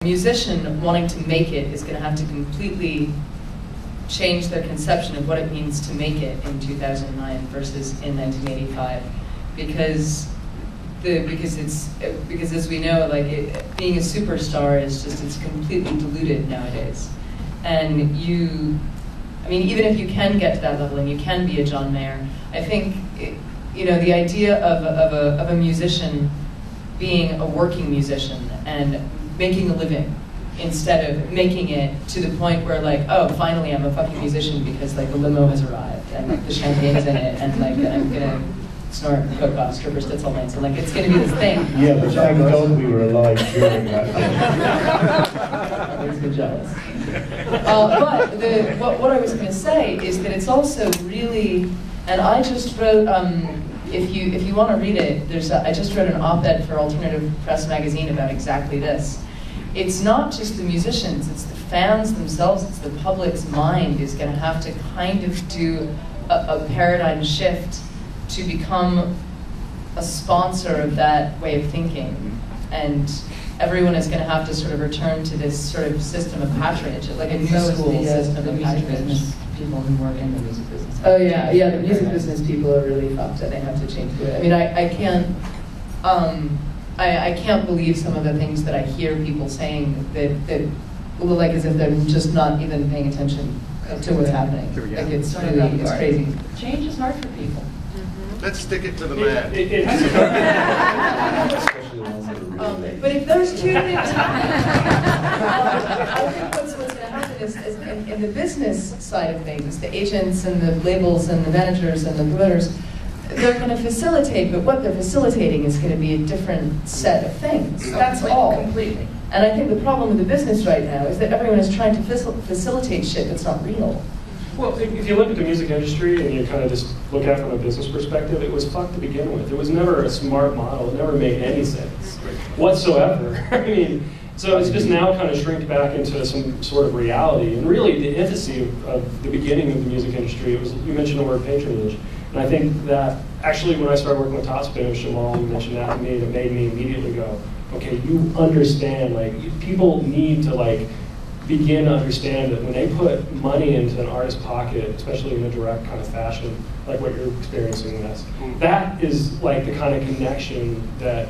musician wanting to make it is going to have to completely change their conception of what it means to make it in 2009 versus in 1985, because as we know, like being a superstar is just, it's completely diluted nowadays. And I mean, even if you can get to that level and you can be a John Mayer, I think the idea of a musician being a working musician and making a living instead of making it to the point where, like, oh, finally I'm a fucking musician because, like, the limo has arrived and, like, the champagne's in it and, like, I'm gonna snort coke off strippers tits all night, so, like, it's gonna be this thing. Yeah, but thank God we were alive during that. Makes me jealous. But what I was gonna say is that it's also really, and I just wrote, if you want to read it, I just wrote an op-ed for Alternative Press magazine about exactly this. It's not just the musicians, it's the fans themselves, it's the public's mind is going to have to kind of do a paradigm shift to become a sponsor of that way of thinking. And everyone is going to have to sort of return to this sort of system of patronage, like a new school system of patronage. People who work in the music business. Oh yeah, the music business people are really fucked and they have to change it. I mean, I can't believe some of the things that I hear people saying that look like as if they're just not even paying attention to what's happening. Like it's crazy. Change is hard for people. Let's stick it to the man. But if those two things happen, I think what's going to happen is in the business side of things, the agents and the labels and the managers and the promoters, they're going to facilitate, but what they're facilitating is going to be a different set of things. That's all. Completely. And I think the problem with the business right now is that everyone is trying to facilitate shit that's not real. Well, if you look at the music industry and you kind of just look at it from a business perspective, it was fucked to begin with. It was never a smart model. It never made any sense whatsoever. I mean, so it's just now kind of shrinked back into some sort of reality. And really, the infancy of the beginning of the music industry, it was, you mentioned the word patronage. And I think that actually when I started working with Topspin and Shamal, you mentioned that to me, and it made me immediately go, okay, you understand, like, people need to, like, begin to understand that when they put money into an artist's pocket, especially in a direct kind of fashion, like what you're experiencing with us, that is like the kind of connection that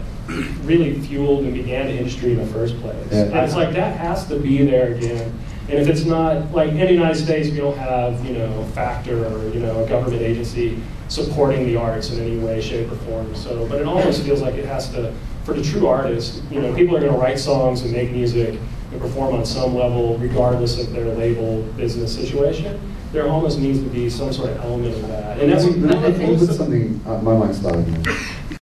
really fueled and began the industry in the first place. Yeah. And it's like that has to be there again. And if it's not, like in the United States, we don't have, Factor or, a government agency supporting the arts in any way, shape, or form. So, but it almost feels like it has to, for the true artist, people are going to write songs and make music and perform on some level, regardless of their label business situation. There almost needs to be some sort of element of that. And that's put something, my mind's starting.